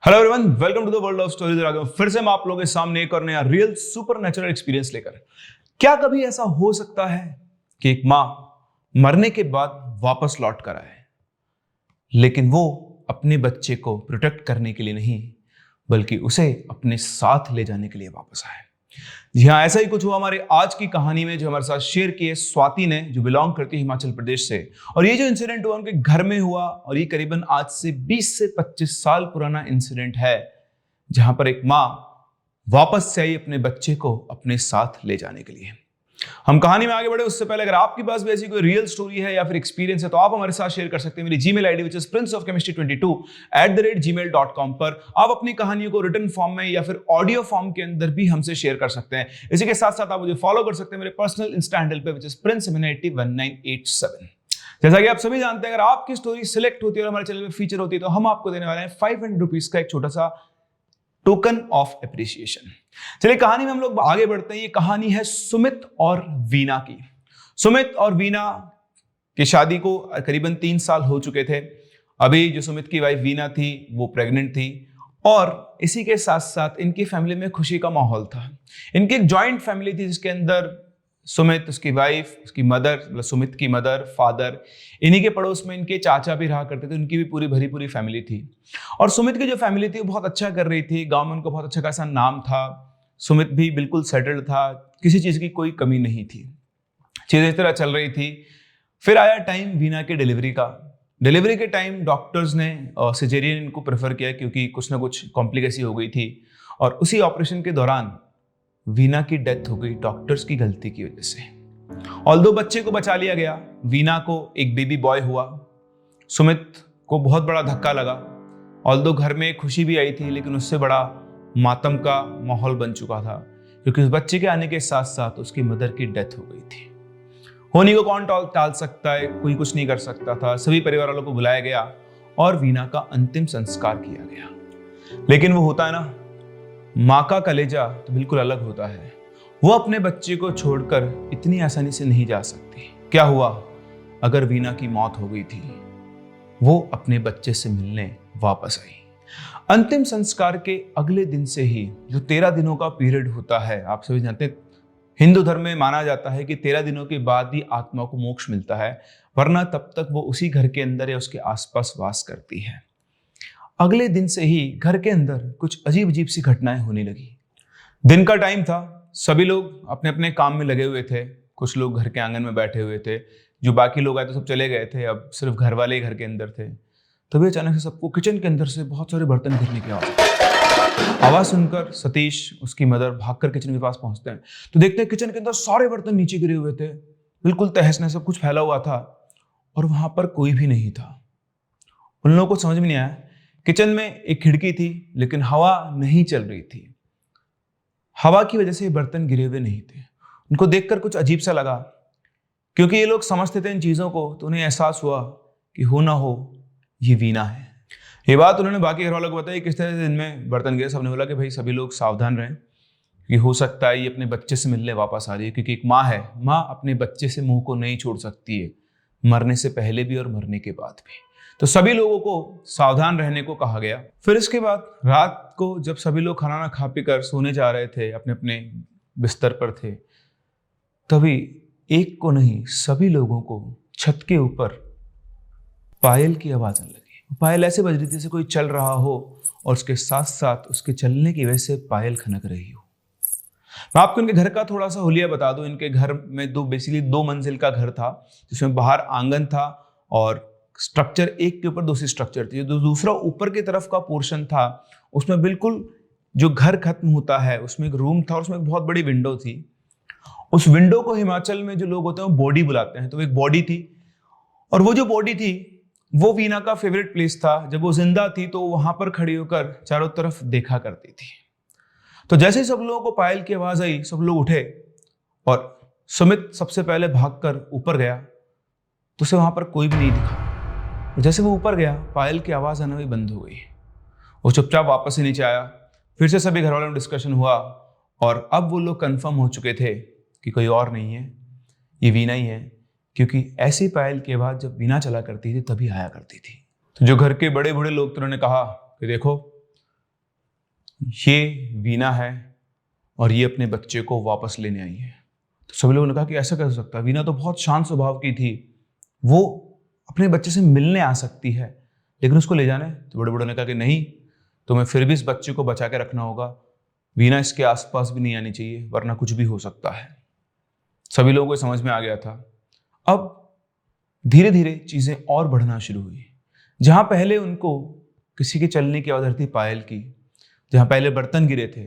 Hello everyone, welcome to the world of stories. आ गए फिर से मैं आप लोगों के सामने एक और नया रियल सुपरनेचुरल एक्सपीरियंस लेकर। क्या कभी ऐसा हो सकता है कि एक मां मरने के बाद वापस लौट कर आए, लेकिन वो अपने बच्चे को प्रोटेक्ट करने के लिए नहीं बल्कि उसे अपने साथ ले जाने के लिए वापस आए? जी हाँ, ऐसा ही कुछ हुआ हमारे आज की कहानी में, जो हमारे साथ शेयर की है स्वाति ने, जो बिलोंग करती है हिमाचल प्रदेश से। और ये जो इंसिडेंट हुआ उनके घर में हुआ, और ये करीबन आज से 20 से 25 साल पुराना इंसिडेंट है, जहां पर एक मां वापस से आई अपने बच्चे को अपने साथ ले जाने के लिए। हम कहानी में आगे बढ़े उससे पहले अगर आपके पास भी ऐसी कोई रियल स्टोरी है या फिर एक्सपीरियंस है तो आप हमारे साथ शेयर कर सकते हैं। मेरी Gmail ID which is princeofchemistry22@gmail.com पर आप अपनी कहानियों को रिटन फॉर्म में या फिर ऑडियो फॉर्म के अंदर भी हमसे शेयर कर सकते हैं। इसी के साथ साथ आप मुझे फॉलो कर सकते हैं मेरे पर्सनल इंस्टा हैंडल पे विच इज prince1987। जैसा कि आप सभी जानते हैं, अगर आपकी स्टोरी सिलेक्ट होती है और हमारे चैनल में फीचर होती है तो हम आपको देने वाले हैं 500 रुपीज का एक छोटा सा टोकन ऑफ एप्रिसिएशन। चलिए कहानी में हम लोग आगे बढ़ते हैं। ये कहानी है सुमित और वीना की। सुमित और वीना की शादी को करीबन 3 साल हो चुके थे। अभी जो सुमित की वाइफ वीना थी वो प्रेग्नेंट थी, और इसी के साथ साथ इनकी फैमिली में खुशी का माहौल था। इनकी एक जॉइंट फैमिली थी जिसके अंदर सुमित, उसकी वाइफ, उसकी मदर, मतलब सुमित की मदर, फादर, इन्हीं के पड़ोस में इनके चाचा भी रहा करते थे। उनकी भी पूरी पूरी फैमिली थी। और सुमित की जो फैमिली थी वो बहुत अच्छा कर रही थी, गांव में उनको बहुत अच्छा खासा नाम था। सुमित भी बिल्कुल सेटल्ड था, किसी चीज की कोई कमी नहीं थी, चीजें इस तरह चल रही थी। फिर आया टाइम वीना के डिलीवरी का। डिलीवरी के टाइम डॉक्टर्स ने सिजेरियन इनको प्रेफर किया क्योंकि कुछ ना कुछ कॉम्प्लिकेसी हो गई थी, और उसी ऑपरेशन के दौरान वीना की डेथ हो गई डॉक्टर्स की गलती की वजह से। ऑल्दो बच्चे को बचा लिया गया, वीना को एक बेबी बॉय हुआ। सुमित को बहुत बड़ा धक्का लगा। ऑल्दो घर में खुशी भी आई थी, लेकिन उससे बड़ा मातम का माहौल बन चुका था, क्योंकि उस बच्चे के आने के साथ साथ उसकी मदर की डेथ हो गई थी। होनी को कौन टाल सकता है, कोई कुछ नहीं कर सकता था। सभी परिवार वालों को बुलाया गया और वीना का अंतिम संस्कार किया गया। लेकिन वो होता है ना, माँ का कलेजा तो बिल्कुल अलग होता है। वो अपने बच्चे को छोड़कर इतनी आसानी से नहीं जा सकती। क्या हुआ अगर वीना की मौत हो गई थी? वो अपने बच्चे से मिलने वापस आई। अंतिम संस्कार के अगले दिन से ही, जो 13 दिनों का पीरियड होता है, आप सभी जानते हैं हिंदू धर्म में माना जाता है कि 13 दिनों के बाद ही आत्मा को मोक्ष मिलता है, वरना तब तक वो उसी घर के अंदर या उसके आसपास वास करती है। अगले दिन से ही घर के अंदर कुछ अजीब अजीब सी घटनाएं होने लगी। दिन का टाइम था, सभी लोग अपने अपने काम में लगे हुए थे। कुछ लोग घर के आंगन में बैठे हुए थे, जो बाकी लोग आए तो सब चले गए थे, अब सिर्फ घर वाले ही घर के अंदर थे। तभी अचानक से सबको किचन के अंदर से बहुत सारे बर्तन गिरने की आवाज सुनकर सतीश, उसकी मदर, भागकर किचन के पास पहुंचते हैं तो देखते हैं किचन के अंदर सारे बर्तन नीचे गिरे हुए थे, बिल्कुल तहस नहस सब कुछ फैला हुआ था, और वहां पर कोई भी नहीं था। उन लोगों को समझ में नहीं आया। किचन में एक खिड़की थी, लेकिन हवा नहीं चल रही थी। हवा की वजह से बर्तन गिरे हुए नहीं थे। उनको देखकर कुछ अजीब सा लगा, क्योंकि ये लोग समझते थे इन चीजों को, तो उन्हें एहसास हुआ कि हो ना हो ये वीना है। ये बात उन्होंने बाकी घर वालों को बताई, किस तरह से दिन में बर्तन गिरे। सबने बोला कि भाई सभी लोग सावधान रहें, कि हो सकता है ये अपने बच्चे से मिलने वापस आ रही है, क्योंकि एक माँ है, माँ अपने बच्चे से मुंह को नहीं छोड़ सकती है, मरने से पहले भी और मरने के बाद भी। तो सभी लोगों को सावधान रहने को कहा गया। फिर इसके बाद रात को जब सभी लोग खाना खा पी कर सोने जा रहे थे, अपने अपने बिस्तर पर थे, तभी एक को नहीं सभी लोगों को छत के ऊपर पायल की आवाज आने लगी। पायल ऐसे बज रही थी जैसे कोई चल रहा हो, और उसके साथ साथ उसके चलने की वजह से पायल खनक रही हो। मैं आपको इनके घर का थोड़ा सा हुलिया बता दूं। इनके घर में दो मंजिल का घर था, जिसमें बाहर आंगन था और स्ट्रक्चर एक के ऊपर दूसरी स्ट्रक्चर थी। जो दूसरा ऊपर की तरफ का पोर्शन था, उसमें बिल्कुल जो घर खत्म होता है उसमें एक रूम था, और उसमें एक बहुत बड़ी विंडो थी। उस विंडो को हिमाचल में जो लोग होते हैं वो बॉडी बुलाते हैं, तो एक बॉडी थी, और वो जो बॉडी थी वो वीना का फेवरेट प्लेस था। जब वो जिंदा थी तो वहां पर खड़ी होकर चारों तरफ देखा करती थी। तो जैसे ही सब लोगों को पायल की आवाज आई, सब लोग उठे, और सुमित सबसे पहले भागकर ऊपर गया, तो उसे वहां पर कोई भी नहीं दिखा। और जैसे वो ऊपर गया, पायल की आवाज आना भी बंद हो गई। वो चुपचाप वापस ही नीचे आया। फिर से सभी घर वालों में डिस्कशन हुआ, और अब वो लोग कंफर्म हो चुके थे कि कोई और नहीं है, ये वीना ही है, क्योंकि ऐसी पायल की आवाज जब वीना चला करती थी तभी आया करती थी। तो जो घर के बड़े बूढ़े लोग थे उन्होंने कहा कि देखो, ये वीना है और ये अपने बच्चे को वापस लेने आई है। तो सभी लोगों ने कहा कि ऐसा कैसे हो सकता है, वीना तो बहुत शांत स्वभाव की थी, वो अपने बच्चे से मिलने आ सकती है लेकिन उसको ले जाने। तो बड़े बड़ों ने कहा कि नहीं, तुम्हें फिर भी इस बच्चे को बचा के रखना होगा, वीना इसके आसपास भी नहीं आनी चाहिए वरना कुछ भी हो सकता है। सभी लोगों को समझ में आ गया था। अब धीरे धीरे चीजें और बढ़ना शुरू हुई। जहां पहले उनको किसी के चलने की आवाज थी पायल की, जहां पहले बर्तन गिरे थे,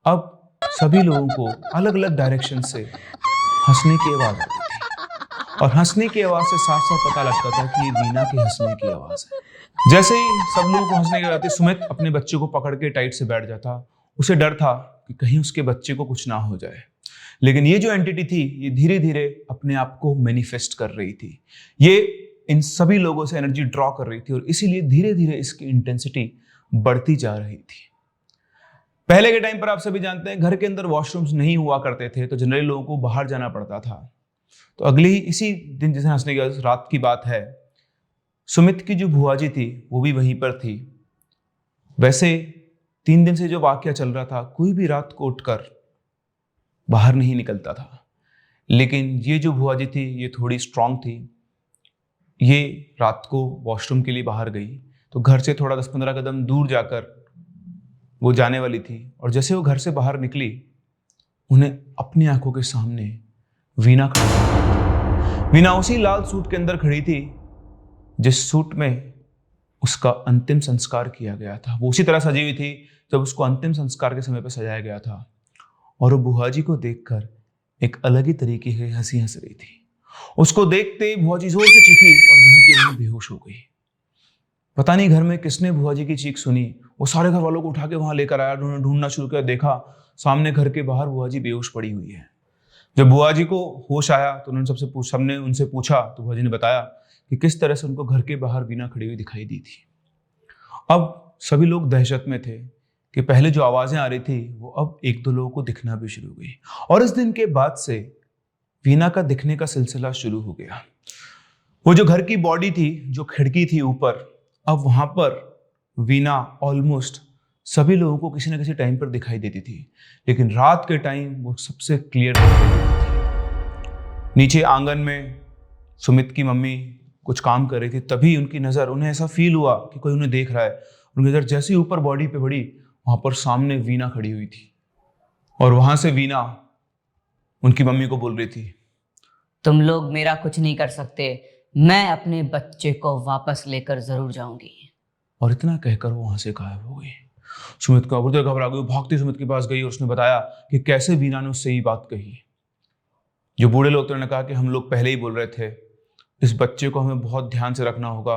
अब सभी लोगों को अलग अलग डायरेक्शन से हंसने की आवाज आती थी और हंसने की आवाज से साफ साफ पता लगता था कि ये वीना के हंसने की आवाज है। जैसे ही सब लोगों को हंसने की आवाज आती, सुमित अपने बच्चे को पकड़ के टाइट से बैठ जाता। उसे डर था कि कहीं उसके बच्चे को कुछ ना हो जाए। लेकिन ये जो एंटिटी थी ये धीरे धीरे अपने आप को मैनिफेस्ट कर रही थी, ये इन सभी लोगों से एनर्जी ड्रॉ कर रही थी और इसीलिए धीरे धीरे इसकी इंटेंसिटी बढ़ती जा रही थी। पहले के टाइम पर आप सभी जानते हैं घर के अंदर वॉशरूम्स नहीं हुआ करते थे, तो जनरली लोगों को बाहर जाना पड़ता था। तो अगले ही इसी दिन, जैसे हंसने की रात की बात है, सुमित की जो बुआ जी थी वो भी वहीं पर थी। वैसे 3 दिन से जो वाकया चल रहा था, कोई भी रात को उठकर बाहर नहीं निकलता था, लेकिन ये जो बुआ जी थी ये थोड़ी स्ट्रांग थी। ये रात को वॉशरूम के लिए बाहर गई तो घर से थोड़ा 10-15 कदम दूर जाकर वो जाने वाली थी और जैसे वो घर से बाहर निकली, उन्हें अपनी आंखों के सामने वीना खड़ी थी। वीना उसी लाल सूट के अंदर खड़ी थी जिस सूट में उसका अंतिम संस्कार किया गया था। वो उसी तरह सजी हुई थी जब उसको अंतिम संस्कार के समय पर सजाया गया था और वो बुआ जी को देखकर एक अलग ही तरीके की हंसी हंस रही थी। उसको देखते ही बुआ जी जोर से चीखी और वहीं की वहीं बेहोश हो गई। पता नहीं घर में किसने बुआ जी की चीख सुनी, वो सारे घर वालों को उठा के वहां लेकर आया, ढूंढना शुरू किया, देखा सामने घर के बाहर बुआ जी बेहोश पड़ी हुई है। जब बुआ जी को होश आया तो उन्होंने सबने उनसे पूछा तो बुआ जी ने बताया कि किस तरह से उनको घर के बाहर वीना खड़ी हुई दिखाई दी थी। अब सभी लोग दहशत में थे कि पहले जो आवाजें आ रही थी वो अब 1-2 लोगों को दिखना भी शुरू हो गई और इस दिन के बाद से वीना का दिखने का सिलसिला शुरू हो गया। वो जो घर की बॉडी थी, जो खिड़की थी ऊपर, अब वहां पर वीना ऑलमोस्ट सभी लोगों को किसी न किसी टाइम पर दिखाई देती थी, लेकिन रात के टाइम वो सबसे क्लियर दिखाई देती थी। नीचे आंगन में सुमित की मम्मी कुछ काम कर रही थी, तभी उनकी नजर, उन्हें ऐसा फील हुआ कि कोई उन्हें देख रहा है। उनकी नजर जैसे ही ऊपर बॉडी पे पड़ी, वहां पर सामने वीना खड़ी हुई थी और वहां से वीना उनकी मम्मी को बोल रही थी, तुम लोग मेरा कुछ नहीं कर सकते, मैं अपने बच्चे को वापस लेकर जरूर जाऊंगी। और इतना कहकर वो वहां से गायब हो गई। सुमित को घबरा गई, भागती सुमित के पास गई और उसने बताया कि कैसे वीना ने उससे ये बात कही। जो बूढ़े लोग तो उन्होंने कहा कि हम लोग पहले ही बोल रहे थे, इस बच्चे को हमें बहुत ध्यान से रखना होगा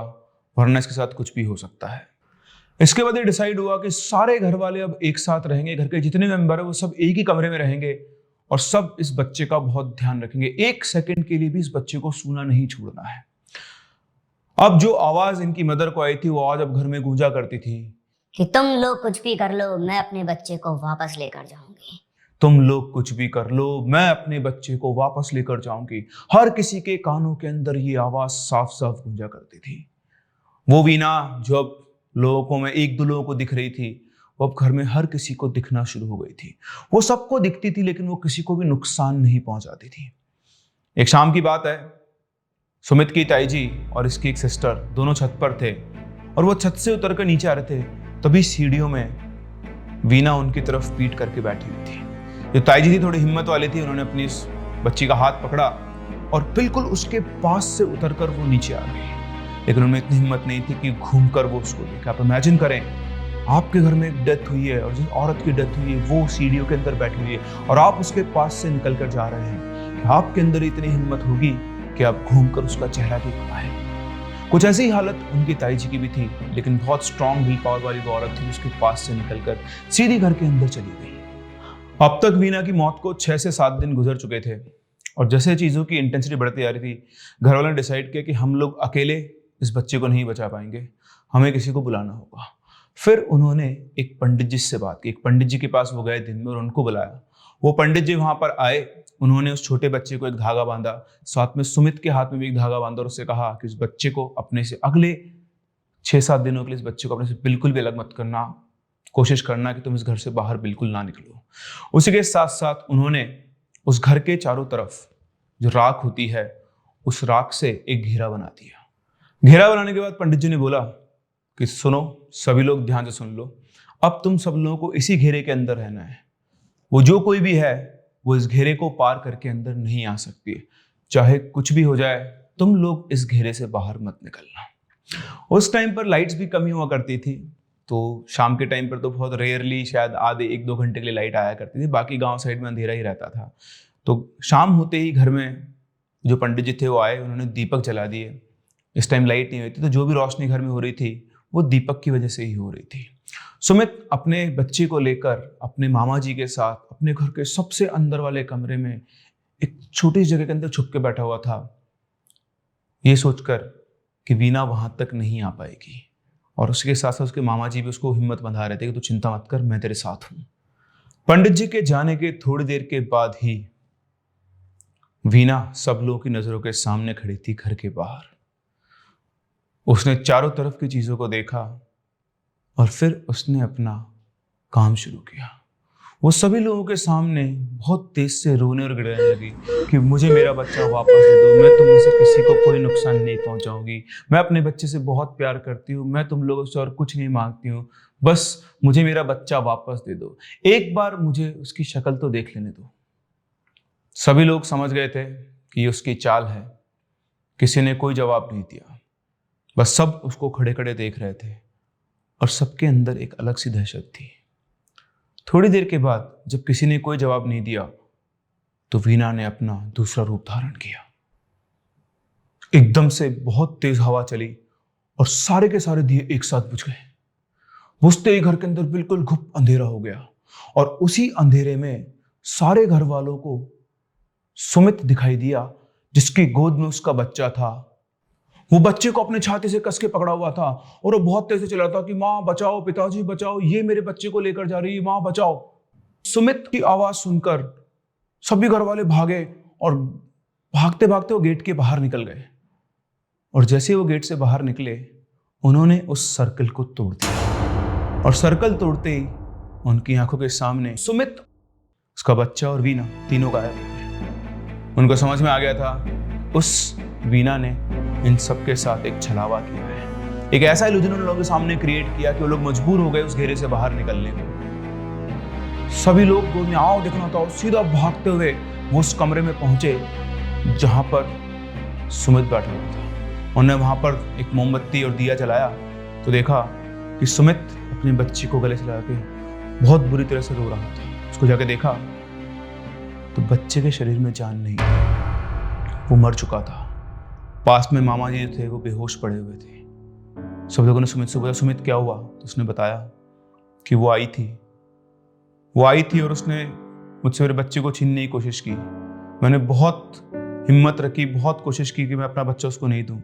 वरना इसके साथ कुछ भी हो सकता है। इसके बाद ये डिसाइड हुआ कि सारे घर वाले अब एक साथ रहेंगे, घर के जितने मेंबर है वो सब एक ही कमरे में रहेंगे और सब इस बच्चे का बहुत ध्यान रखेंगे। 1 सेकंड के लिए भी इस बच्चे को सूना नहीं छोड़ना है। अब जो आवाज इनकी मदर को आई थी वो आवाज अब घर में गूंजा करती थी कि तुम लोग कुछ भी कर लो, मैं अपने बच्चे को वापस लेकर जाऊंगी। तुम लोग कुछ भी कर लो, मैं अपने बच्चे को वापस लेकर जाऊंगी। हर किसी के कानों के अंदर ये आवाज साफ साफ गूंजा करती थी। वो वीना जो अब लोगों को में 1-2 लोगों को दिख रही थी, वो अब घर में हर किसी को दिखना शुरू हो गई थी। वो सबको दिखती थी लेकिन वो किसी को भी नुकसान नहीं पहुंचाती थी। एक शाम की बात है, सुमित की ताई जी और इसकी एक सिस्टर दोनों छत पर थे और वो छत से उतरकर नीचे आ रहे थे, तभी सीढ़ियों में वीना उनकी तरफ पीट करके बैठी हुई थी। जो ताई जी थी थोड़ी हिम्मत वाली थी, उन्होंने अपनी इस बच्ची का हाथ पकड़ा और बिल्कुल उसके पास से उतरकर वो नीचे आ गई, लेकिन उनमें इतनी हिम्मत नहीं थी कि घूमकर वो उसको देखे। आप इमेजिन करें, आपके घर में एक डेथ हुई है और जिस औरत की डेथ हुई है वो सीढ़ियों के अंदर बैठी हुई है और आप उसके पास से निकल कर जा रहे हैं। आपके अंदर इतनी हिम्मत होगी कि आप घूमकर उसका चेहरा देख पाए। कुछ ऐसी हालत उनकी ताई जी की भी थी, लेकिन बहुत स्ट्रांग विल पावर वाली वो औरत थी जिसके पास से निकलकर सीधी घर के अंदर चली गई। अब तक वीना की मौत को 6 से 7 दिन गुजर चुके थे और जैसे चीजों की इंटेंसिटी बढ़ती जा रही थी, घर वालों ने डिसाइड किया कि हम लोग अकेले इस बच्चे को नहीं बचा पाएंगे, हमें किसी को बुलाना होगा। फिर उन्होंने एक पंडित जी से बात की। एक पंडित जी के पास वो गए दिन में और उनको बुलाया। वो पंडित जी वहां पर आए, उन्होंने उस छोटे बच्चे को एक धागा बांधा, साथ में सुमित के हाथ में भी एक धागा बांधा और उससे कहा कि इस बच्चे को अपने से अगले 6-7 दिनों के लिए इस बच्चे को अपने से बिल्कुल भी अलग मत करना, कोशिश करना कि तुम इस घर से बाहर बिल्कुल ना निकलो। उसी के साथ साथ उन्होंने उस घर के चारों तरफ जो राख होती है उस राख से एक घेरा बना दिया। घेरा बनाने के बाद पंडित जी ने बोला कि सुनो, सभी लोग ध्यान से सुन लो, अब तुम सब लोगों को इसी घेरे के अंदर रहना है। वो जो कोई भी है वो इस घेरे को पार करके अंदर नहीं आ सकती, चाहे कुछ भी हो जाए, तुम लोग इस घेरे से बाहर मत निकलना। उस टाइम पर लाइट्स भी कमी हुआ करती थी, तो शाम के टाइम पर तो बहुत रेयरली शायद आधे 1-2 घंटे के लिए लाइट आया करती थी, बाकी गांव साइड में अंधेरा ही रहता था। तो शाम होते ही घर में जो पंडित जी थे वो आए, उन्होंने दीपक जला दिए। इस टाइम लाइट नहीं हुई थी, तो जो भी रोशनी घर में हो रही थी वो दीपक की वजह से ही हो रही थी। सुमित अपने बच्चे को लेकर अपने मामा जी के साथ अपने घर के सबसे अंदर वाले कमरे में एक छोटी जगह के अंदर छुप के बैठा हुआ था, ये सोचकर कि वीना वहां तक नहीं आ पाएगी। और उसके साथ साथ उसके मामा जी भी उसको हिम्मत बंधा रहे थे कि तू चिंता मत कर, मैं तेरे साथ हूं। पंडित जी के जाने के थोड़ी देर के बाद ही वीना सब लोगों की नजरों के सामने खड़ी थी घर के बाहर। उसने चारों तरफ की चीजों को देखा और फिर उसने अपना काम शुरू किया। वो सभी लोगों के सामने बहुत तेज से रोने और गिड़ाने लगी कि मुझे मेरा बच्चा वापस दे दो, मैं तुम में से किसी को कोई नुकसान नहीं पहुंचाऊंगी, मैं अपने बच्चे से बहुत प्यार करती हूँ, मैं तुम लोगों से और कुछ नहीं मांगती हूँ, बस मुझे मेरा बच्चा वापस दे दो, एक बार मुझे उसकी शक्ल तो देख लेने दो। सभी लोग समझ गए थे कि ये उसकी चाल है। किसी ने कोई जवाब नहीं दिया, बस सब उसको खड़े खड़े देख रहे थे और सबके अंदर एक अलग सी दहशत थी। थोड़ी देर के बाद जब किसी ने कोई जवाब नहीं दिया तो वीना ने अपना दूसरा रूप धारण किया। एकदम से बहुत तेज हवा चली और सारे के सारे दिए एक साथ बुझ गए। बुझते ही घर के अंदर बिल्कुल घुप अंधेरा हो गया और उसी अंधेरे में सारे घर वालों को सुमित दिखाई दिया, जिसकी गोद में उसका बच्चा था। वो बच्चे को अपने छाती से कस के पकड़ा हुआ था और वो बहुत तेज से चिल्ला रहा था कि माँ बचाओ, पिताजी बचाओ, ये मेरे बच्चे को लेकर जा रही है, माँ बचाओ। सुमित की आवाज सुनकर सभी घर वाले भागे और भागते भागते वो गेट के बाहर निकल गए। और जैसे वो गेट से बाहर निकले, उन्होंने उस सर्कल को तोड़ दिया और सर्कल तोड़ते ही उनकी आंखों के सामने सुमित, उसका बच्चा और वीना तीनों गायब हो गए। उनको समझ में आ गया था उस वीना ने इन सबके साथ एक छलावा किया है। एक ऐसा इल्यूजन उन लोगों के सामने क्रिएट किया कि वो लोग मजबूर हो गए उस घेरे से बाहर निकलने को। सभी लोग बोलने आओ देखना था, सीधा भागते हुए वो उस कमरे में पहुंचे जहां पर सुमित बैठा हुआ था। उन्होंने वहां पर एक मोमबत्ती और दिया जलाया तो देखा कि सुमित अपने बच्ची को गले से लगा के बहुत बुरी तरह से रो रहा था। उसको जाके देखा तो बच्चे के शरीर में जान नहीं, वो मर चुका था। पास में मामा जी थे, वो बेहोश पड़े हुए थे। सब लोगों ने सुमित से पूछा सुमित क्या हुआ, तो उसने बताया कि वो आई थी और उसने मुझसे मेरे बच्चे को छीनने की कोशिश की। मैंने बहुत हिम्मत रखी, बहुत कोशिश की कि मैं अपना बच्चा उसको नहीं दूं,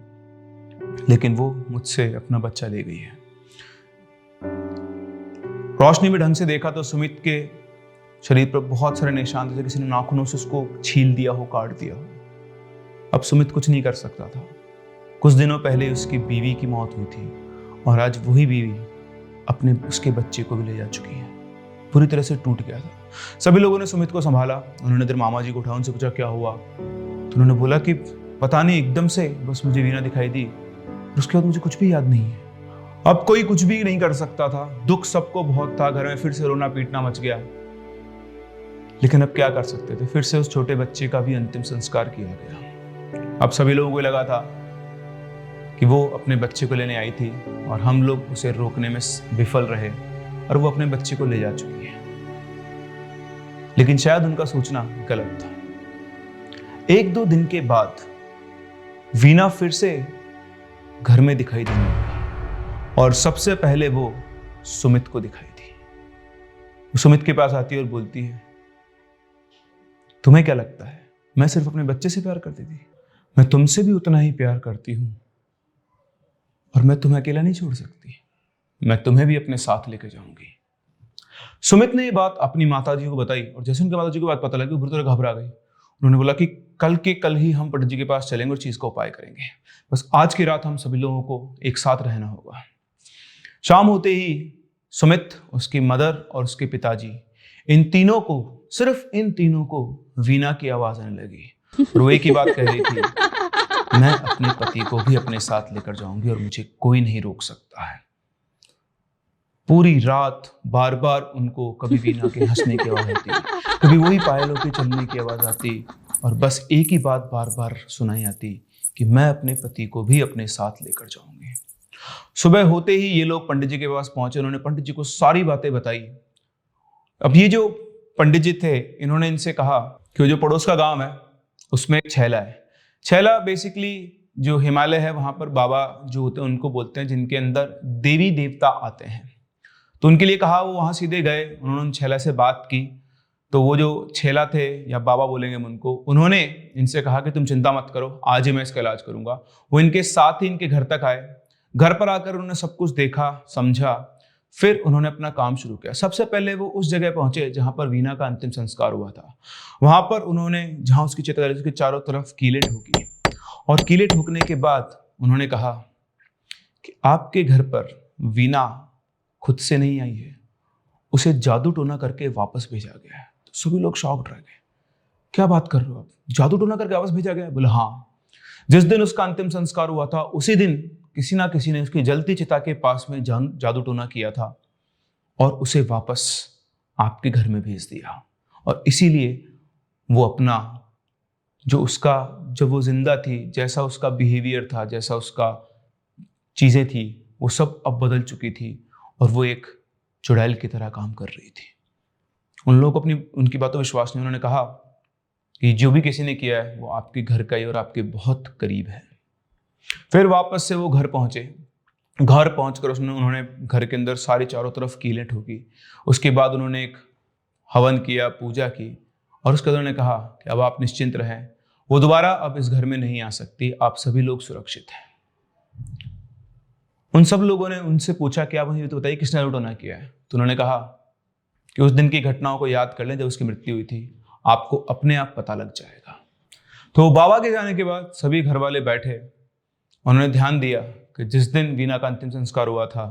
लेकिन वो मुझसे अपना बच्चा ले गई है। रोशनी में ढंग से देखा तो सुमित के शरीर पर बहुत सारे निशान थे, किसी ने नाखूनों से उसको छील दिया हो, काट दिया हो। अब सुमित कुछ नहीं कर सकता था। कुछ दिनों पहले उसकी बीवी की मौत हुई थी और आज वही बीवी अपने उसके बच्चे को भी ले जा चुकी है। पूरी तरह से टूट गया था। सभी लोगों ने सुमित को संभाला। उन्होंने इधर मामा जी को उठाया, उनसे पूछा क्या हुआ, तो उन्होंने बोला कि पता नहीं, एकदम से बस मुझे वीना दिखाई दी, उसके बाद मुझे कुछ भी याद नहीं है। अब कोई कुछ भी नहीं कर सकता था। दुख सबको बहुत था, घर में फिर से रोना पीटना मच गया, लेकिन अब क्या कर सकते थे। फिर से उस छोटे बच्चे का भी अंतिम संस्कार किया गया। अब सभी लोगों को लगा था कि वो अपने बच्चे को लेने आई थी और हम लोग उसे रोकने में विफल रहे और वो अपने बच्चे को ले जा चुकी है। लेकिन शायद उनका सोचना गलत था। 1-2 दिन के बाद वीना फिर से घर में दिखाई देने लगी और सबसे पहले वो सुमित को दिखाई दी। वो सुमित के पास आती है और बोलती है तुम्हें क्या लगता है मैं सिर्फ अपने बच्चे से प्यार करती थी? मैं तुमसे भी उतना ही प्यार करती हूं और मैं तुम्हें अकेला नहीं छोड़ सकती, मैं तुम्हें भी अपने साथ लेकर जाऊंगी। सुमित ने ये बात अपनी माताजी को बताई और जैसे उनकी माताजी को बात पता लगी वो बुरी तरह घबरा गई। उन्होंने बोला कि कल के कल ही हम पंडित जी के पास चलेंगे और चीज का उपाय करेंगे, बस आज की रात हम सभी लोगों को एक साथ रहना होगा। शाम होते ही सुमित, उसकी मदर और उसके पिताजी, इन तीनों को, सिर्फ इन तीनों को वीना की आवाज आने लगी और वो एक ही बात कह रही थी, मैं अपने पति को भी अपने साथ लेकर जाऊंगी और मुझे कोई नहीं रोक सकता है। पूरी रात बार बार उनको कभी वीना के हंसने की आवाज आती, कभी वही पायलों के चलने की आवाज आती और बस एक ही बात बार बार सुनाई आती कि मैं अपने पति को भी अपने साथ लेकर जाऊंगी। सुबह होते ही ये लोग पंडित जी के पास पहुंचे। उन्होंने पंडित जी को सारी बातें बताई। अब ये जो पंडित जी थे, इन्होंने इनसे कहा कि वो जो पड़ोस का गांव है उसमें एक छैला है। छैला बेसिकली जो हिमालय है वहां पर बाबा जो होते हैं उनको बोलते हैं, जिनके अंदर देवी देवता आते हैं। तो उनके लिए कहा, वो वहां सीधे गए। उन्होंने उन छैला से बात की तो वो जो छैला थे, या बाबा बोलेंगे हम उनको, उन्होंने इनसे कहा कि तुम चिंता मत करो, आज ही मैं इसका इलाज करूंगा। वो इनके साथ ही इनके घर तक आए। घर पर आकर उन्होंने सब कुछ देखा, समझा, फिर उन्होंने अपना काम शुरू किया। सबसे पहले वो उस जगह पहुंचे जहां पर वीना का अंतिम संस्कार हुआ था। वहां पर उन्होंने, जहां उसकी चिता उसके चारों तरफ कीलें ठोकी और कीलें ठोकने के बाद उन्होंने कहा कि आपके घर पर वीना खुद से नहीं आई है, उसे जादू टोना करके वापस भेजा गया है। तो सभी लोग शॉक्ड रह गए। क्या बात कर रहे हो आप, जादू टोना करके वापस भेजा गया? बोले हाँ, जिस दिन उसका अंतिम संस्कार हुआ था उसी दिन किसी ना किसी ने उसकी जलती चिता के पास में जादू टोना किया था और उसे वापस आपके घर में भेज दिया। और इसीलिए वो अपना जो उसका, जब वो जिंदा थी, जैसा उसका बिहेवियर था, जैसा उसका चीजें थी, वो सब अब बदल चुकी थी और वो एक चुड़ैल की तरह काम कर रही थी। उन लोगों को उनकी बातों विश्वास नहीं। उन्होंने कहा कि जो भी किसी ने किया है वो आपके घर का ही और आपके बहुत करीब है। फिर वापस से वो घर पहुंचे। घर पहुंचकर उन्होंने घर के अंदर सारी चारों तरफ कीलें ठोकी। उसके बाद उन्होंने एक हवन किया, पूजा की और उसके बाद उन्होंने कहा कि अब आप निश्चिंत रहें, वो दोबारा अब इस घर में नहीं आ सकती, आप सभी लोग सुरक्षित हैं। उन सब लोगों ने उनसे पूछा कि आप मुझे तो बताइए किसने जादू टोना किया है? तो उन्होंने कहा कि उस दिन की घटनाओं को याद कर लें जब उसकी मृत्यु हुई थी, आपको अपने आप पता लग जाएगा। तो बाबा के जाने के बाद सभी घर वाले बैठे, उन्होंने ध्यान दिया कि जिस दिन वीना का अंतिम संस्कार हुआ था,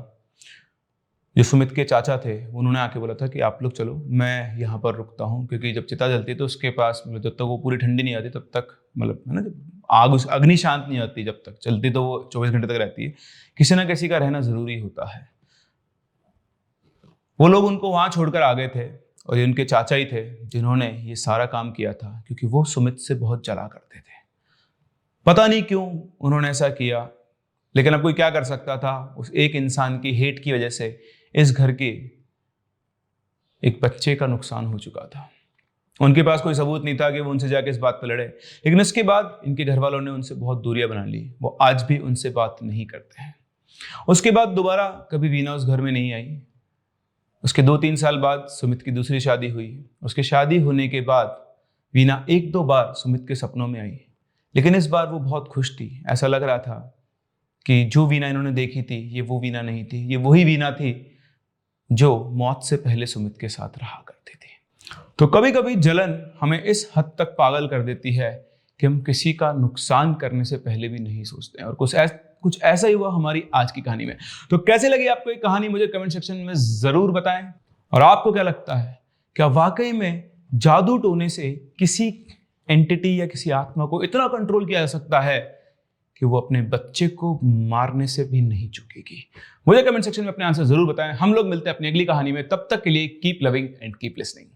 जो सुमित के चाचा थे उन्होंने आके बोला था कि आप लोग चलो, मैं यहाँ पर रुकता हूँ, क्योंकि जब चिता जलती है तो उसके पास जब तक वो पूरी ठंडी नहीं आती तब तक, मतलब है ना, जब आग उस अग्नि शांत नहीं आती जब तक चलती तो वो 24 घंटे तक रहती है। किसी ना किसी का रहना जरूरी होता है। वो लोग उनको वहां छोड़कर आ गए थे और ये उनके चाचा ही थे जिन्होंने ये सारा काम किया था, क्योंकि वो सुमित से बहुत जला करते थे। पता नहीं क्यों उन्होंने ऐसा किया, लेकिन अब कोई क्या कर सकता था। उस एक इंसान की हेट की वजह से इस घर के एक बच्चे का नुकसान हो चुका था। उनके पास कोई सबूत नहीं था कि वो उनसे जाके इस बात पर लड़े, लेकिन इसके बाद इनके घर वालों ने उनसे बहुत दूरियां बना ली। वो आज भी उनसे बात नहीं करते हैं। उसके बाद दोबारा कभी वीना उस घर में नहीं आई। उसके 2-3 साल बाद सुमित की दूसरी शादी हुई। उसके शादी होने के बाद वीना 1-2 बार सुमित के सपनों में आई, लेकिन इस बार वो बहुत खुश थी। ऐसा लग रहा था कि जो वीना इन्होंने देखी थी ये वो वीना नहीं थी, ये वही वीना थी जो मौत से पहले सुमित के साथ रहा करती थी। तो कभी कभी जलन हमें इस हद तक पागल कर देती है कि हम किसी का नुकसान करने से पहले भी नहीं सोचते हैं, और कुछ ऐसा ही हुआ हमारी आज की कहानी में। तो कैसे लगी आपको ये कहानी, मुझे कमेंट सेक्शन में जरूर बताएं। और आपको क्या लगता है, क्या वाकई में जादू टोने से किसी एंटिटी या किसी आत्मा को इतना कंट्रोल किया जा सकता है कि वो अपने बच्चे को मारने से भी नहीं चूकेगी? मुझे कमेंट सेक्शन में अपने आंसर जरूर बताएं। हम लोग मिलते हैं अपनी अगली कहानी में। तब तक के लिए keep loving and keep listening.